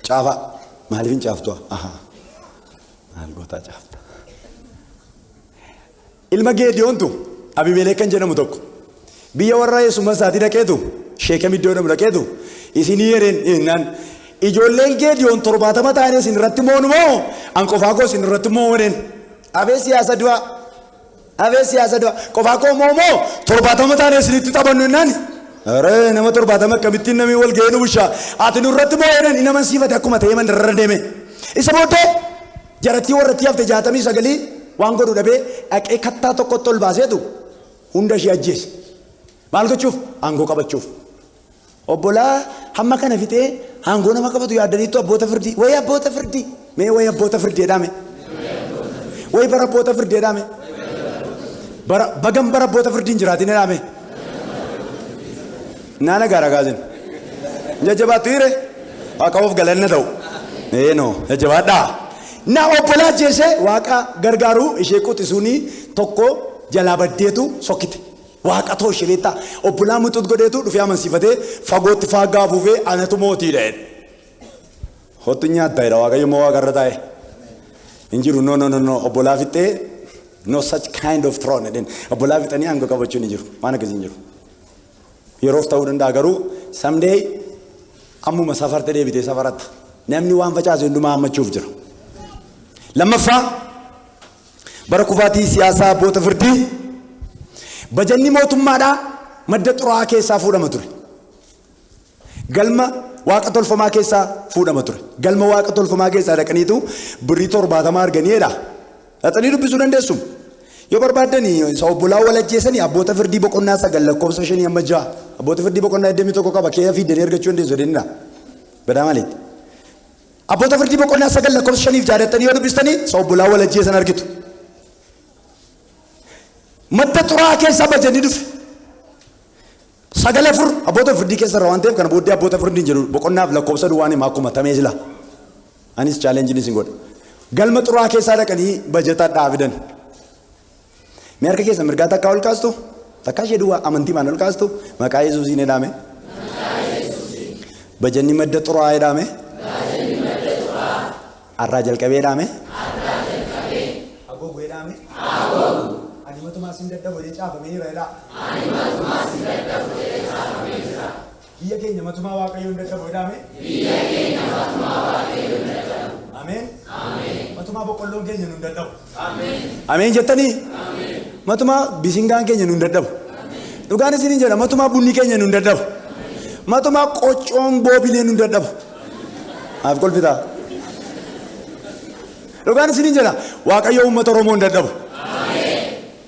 S1: caafaa. Maaliif hin caaftu? Maal gootaa caafta? Ilma Geediyoontu Abiimelek kan jedhamu tokko biyya warra Yesuuma isaatii dhaqeetu Sheekem iddoo jedhamu dhaqeetu isinii yereen ijoolleen Geediyoon 70 ta'anii isin irratti moonu moo an qofaa koo isin irratti mooneen abee siyaasa du'a qofaa koo moo 70 ta'anii isinitti taphannu innaan aree nama 70 akkamittiin namni wal ga'ee nu bushaa ati nu irratti mooneen nama siifate akkuma ta'ee mandarra deeme isa booddee jarattii warratti hafte 69 waan godhu dhabee dhaqee kattaa tokkotti ol baaseetu hunda ishee ajjeese. Maal gochuuf? Aangoo qabachuuf. Obbolaa hamma kana fixee aangoo nama qabatu yaaddaniitu abboota firdii. Wayi abboota firdii. Mee wayi abboota firdii jedhame. Wayi bara abboota firdii jedhame. Bagam bara abboota firdiin jiraatin jedhame. Naana gaara gaazin. Jajjabaatu hire waaqa of galanna ta'u. No jajjabaadhaa. Na obbolaa jeesee waaqa gargaaru ishee quxisuuni tokko jalaa baddeetu sokkite. Waaqa too shireetta obbolaa muxut godheetu dhufee amansiifatee fagootti faaggaa afuufee anatu mootii dha'e. Hottu nyaattaa jedha waaqayyo moo waaqa irra taa'e. Injiru no obbolaa fixee no such kind of throne edin obbolaa fixanii hanga qabachuun injiru waan akkasii injiru. Yeroof ta'uu danda'a garuu someday ammuma safarte deebitee safaratta. Namni waan facaasu hundumaa hammachuuf jira. Lammaffaa bara kufaatii siyaasaa abboota firdii bajanni mootummaadhaa madda xuraa'aa keessaa fuudhama ture. Galma waaqa tolfamaa keessaa fuudhama ture. Galma waaqa tolfamaa keessaa dhaqaniitu birrii 70 arganiidha. Dhaxanii dubbisuu dandeessu. Yoo barbaaddanii obbolaa wal ajjeesanii abboota firdii boqonnaa 9 lakkoofsa 5 amma 6 abboota firdii boqonnaa 21 qaba kee fiidanii argachuu dandeessu deemna. Badaa maleeti. Abboota firdii boqonnaa 9 lakkoofsa 5 jaadattanii yoo dubbistanii obbolaa wal ajjeesan argitu. Madda xuraa'aa keessaa bajanni dhufe. Sagale fur abboota firdii keessa irraa waan ta'eef kana booddee abboota firdii jedhu boqonnaaf lakkoofsa duwwaan himaa akkuma tamee sila. Anis chaalenjiin isin godha. Galma xuraa'aa keessaa dhaqanii bajataa dhaabidan. Mee harka keessa mirgaa takkaa ol kaastu takkaa ishee duwwaa amantii maan ol kaastu maqaa Yesuusiin jedhame. Bajanni madda xuraa'aa jedhame. Arraa jalqabee jedhame. Agoogu jedhame. Ani matumaa sin dadhabu jedhee caafamee jira jedhaa. Biyya keenya matumaa waaqayyoon dadhabu jedhame. Ameen. Matumaa boqqolloon keenya nun dadhabu. Ameen jettanii. Matumaa bisingaan keenya nun dadhabu. Dhugaan isiniin jedha matumaa bunni keenya nun dadhabu. Matumaa qoccoon boobilee nun dadhabu. Maaf kolfitaa. Dhugaan isiniin jedha waaqayyo uummata Oromoon dadhabu.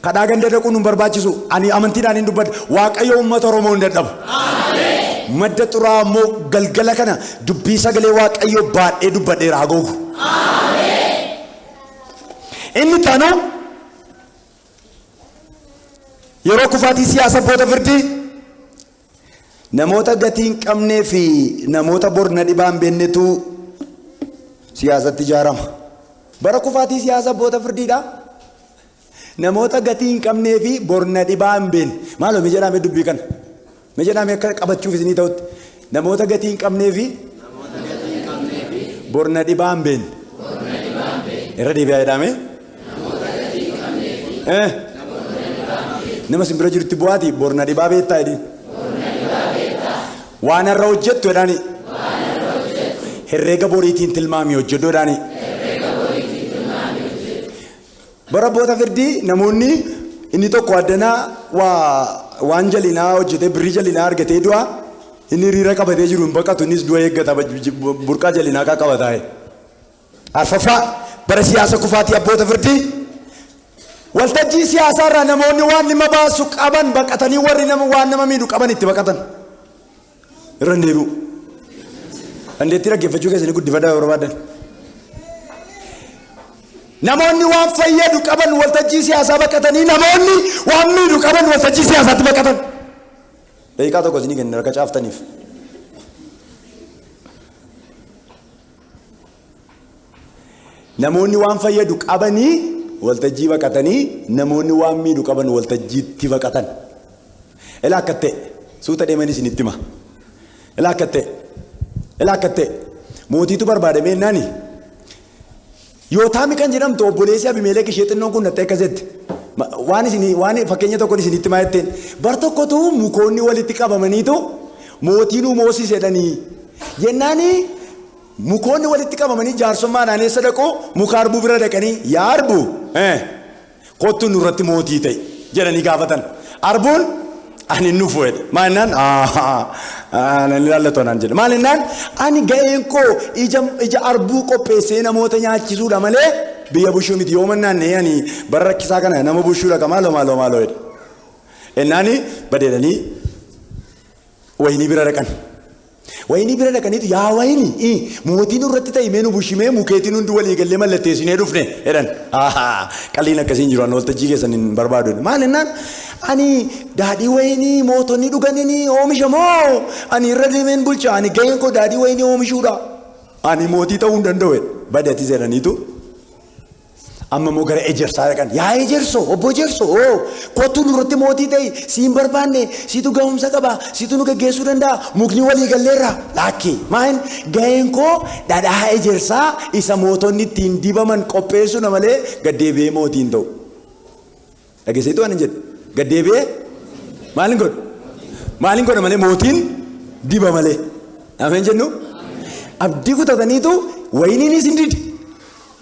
S1: Kadhaa ganda dhaquun nun barbaachisu ani amantiidhaan hin dubbadha waaqayyo uummata Oromoon dadhabu. Madda xuraa'aa immoo galgala kana dubbii sagalee waaqayyo baadhee dubbadheera agoogu. Inni taanaa yeroo kufaatii siyaasa abboota firdii namoota gatii hin qabnee fi namoota borna dhibaa hin beeknetu siyaasatti ijaarama. Bara kufaatii siyaasa abboota firdiidha. Namoota gatii hin qabnee fi borna dhibaa hin beekne. Maaloo mi jedhame dubbii kana? Mi jedhame akka qabachuuf isinii ta'utti. Namoota gatii hin qabnee fi borna dhibaa hin beekne. Irra deebi'aa jedhame. Nama simbira jirutti bu'aati borna dhibaa beektaa jedhin. Waan irra hojjettu jedhaani. Herreega boriitiin tilmaamii hojjedhu jedhaani. Bara abboota firdii namoonni inni tokko addanaa waan jalinaa hojjetee birrii jalinaa argatee du'a inni hiriira qabatee jiru hin baqatu innis du'a eeggata burqaa jalinaa kaa qabataa. Arfaffaa bara siyaasa kufaatii abboota firdii waltajjii siyaasaa irraa namoonni waan nama baasu qaban baqatanii warri waan nama miidhu qaban itti baqatan. Irra hin deebi'u. Dandeettii dhaggeeffachuu keessanii guddifadhaa yoo barbaadan. Namoonni waan fayyadu qaban waltajjii siyaasaa baqatanii namoonni waan miidhu qaban waltajjii siyaasaatti baqatan. Daqiiqaa tokko isinii kenna harka caaftaniif. Namoonni waan fayyadu qabanii waltajjii baqatanii namoonni waan miidhu qaban waltajjiitti baqatan. Ilaa akka ta'e suuta deemanii isinitti hima. Ilaa akka ta'e mootiitu barbaadamee naani. Yootaami kan jedhamtu obboleessi Abimeelek ishee xinnoon kun nattee akkasetti. Waan fakkeenya tokkoon isinitti maa jetteen bar tokkotu mukoonni walitti qabamaniitu mootiinuu Moosiis jedhanii jennaanii mukoonni walitti qabamanii jaarsummaa naanneessa dhaqoo muka arbuu bira dhaqanii yaa arbu kottu nurratti mootii ta'e jedhanii gaafatan. Arbuun ani nufu jedhe maalinnaan ilaallatoonaan jedhe maalinnaan ani ga'een koo ija arbuu qopheessee namoota nyaachisuudha malee biyya bushuu miti yoo mannaan ani bara rakkisaa kana nama bushuudha ka maaloo jedhe. Ennaani badeedanii waynii bira dhaqan. Wayinii bira dhaqaniitu yaa wayinii mootiin irratti ta'e meenu bushimee mukeetiin hundi walii gallee mallatteessinee dhufne jedhan. Qalliin akkasiin jiru waltajjii keessan hin barbaadu. Maal jennaan ani daadhii wayinii mootonni dhuganiin oomisha moo ani irra deemeen bulcha ani gaheen koo daadhii wayinii oomishuudha. Ani mootii ta'uu hin danda'u badati jedhaniitu. Amma moo gara ejersaa dhaqan yaa ejerso obbo Ejerso kottu nurratti mootii ta'e siin barbaanne siitu gahumsa qaba siitu nu geggeessuu danda'a mukni walii galleerra laakki maan gaheen koo dhadhaa ejersaa isa mootonni ittiin dibaman qopheessuu malee gaddeebi'ee mootiin ta'u. Dhageessituu ani jedhu gaddeebi'ee maaliin godha malee mootiin diba malee. Ameen jennu abdii kutataniitu wayiniinis hin dide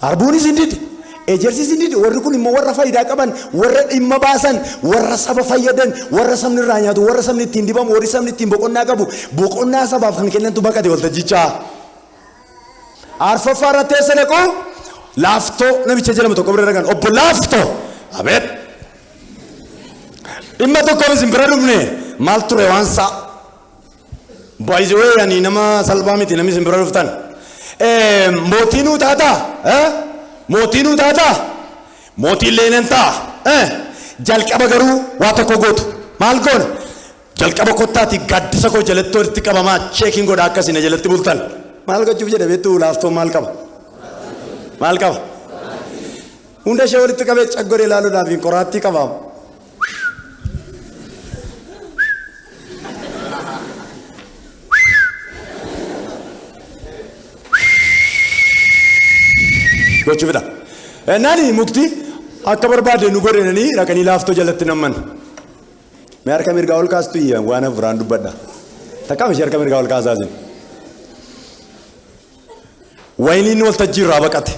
S1: harbuunis hin dide. Ejersis indid warri kun immoo warra faayidaa qaban warra dhimma baasan warra saba fayyadan warra sabni irraa nyaatu warra sabni ittiin dibamu warri sabni ittiin boqonnaa qabu boqonnaa sabaaf kan kennantu baqate waltajjichaa. Arfaffaa irratti eessa dhaqu laaftoo namicha jedhamu tokko bira dhaqan obbo Laaftoo abeet dhimma tokkoof isin bira dhufne maal ture waansaa baay'ee ani nama salphaa miti namni isin bira dhuftan mootiinuu taataa mootiin utaata mootiin leenan ta'a jalqaba garuu waa tokko gootu maal goona jalqaba kottaati gaddisa koo jalatti walitti qabamaa cheekiin godha akkasina jalatti bultan maal gochuuf jedha beektuu Laaftoo maal qaba hunda ishee walitti qabee caggoree ilaaluudhaaf qoraattii qabaama. Gochuufidha. Nani mukti akka barbaade nu godhanii dhaqanii Laaftoo jalatti namman. Mee harka mirgaa ol kaastu waan afuraan dubbadha. Takkaam ishee harka mirgaa ol kaasaasin. Wayiniin waltajjii irraa baqate.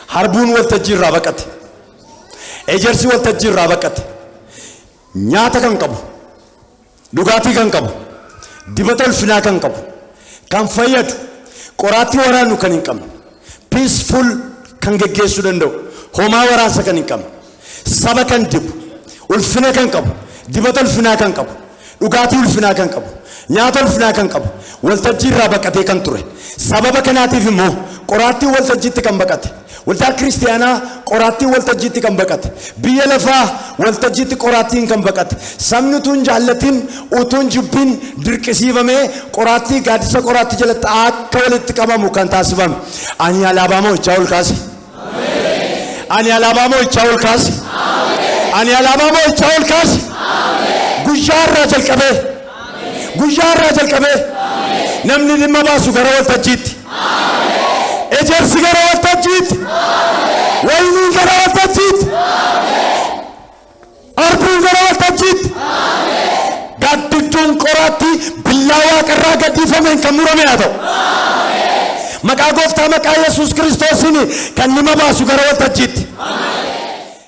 S1: Harbuun waltajjii irraa baqate. Ejersi waltajjii irraa baqate. Nyaata kan qabu. Dhugaatii kan qabu. Dibata ulfinaa kan qabu. Kan fayyadu. Qoraattii waraannu kan hin qabne. Peaceful kan geggeessuu danda'u homaa waraansa kan hin qabne saba kan dibu ulfina kan qabu dibata ulfinaa kan qabu dhugaatii ulfinaa kan qabu nyaata ulfinaa kan qabu waltajjii irraa baqatee kan ture sababa kanaatiif immoo qoraattii waltajjiitti kan baqate waldaa kiristiyaanaa qoraattii waltajjiitti kan baqate biyya lafaa waltajjiitti qoraattiin kan baqate sabni utuun jaallatiin utuun jibbiin dirqisiifamee qoraattii gaaddisa qoraattii jalatti akka walitti qabamu kan taasifame ani alaabaa moo'ichaa ol kaase ani alaabaa moo'ichaa ol kaase ani alaabaa moo'ichaa ol kaase guyyaa irraa jalqabee namni dhimma baasu gara waltajjiitti ejersi gara waltajjiitti wayiniin gara waltajjiitti harbuun gara waltajjiitti gaddidduun qoraattii billaa waaqarraa gadhiifameen kan murame haa ta'u maqaa gooftaa maqaa Yesuus Kiristoosiin kan dhimma baasu gara waltajjiitti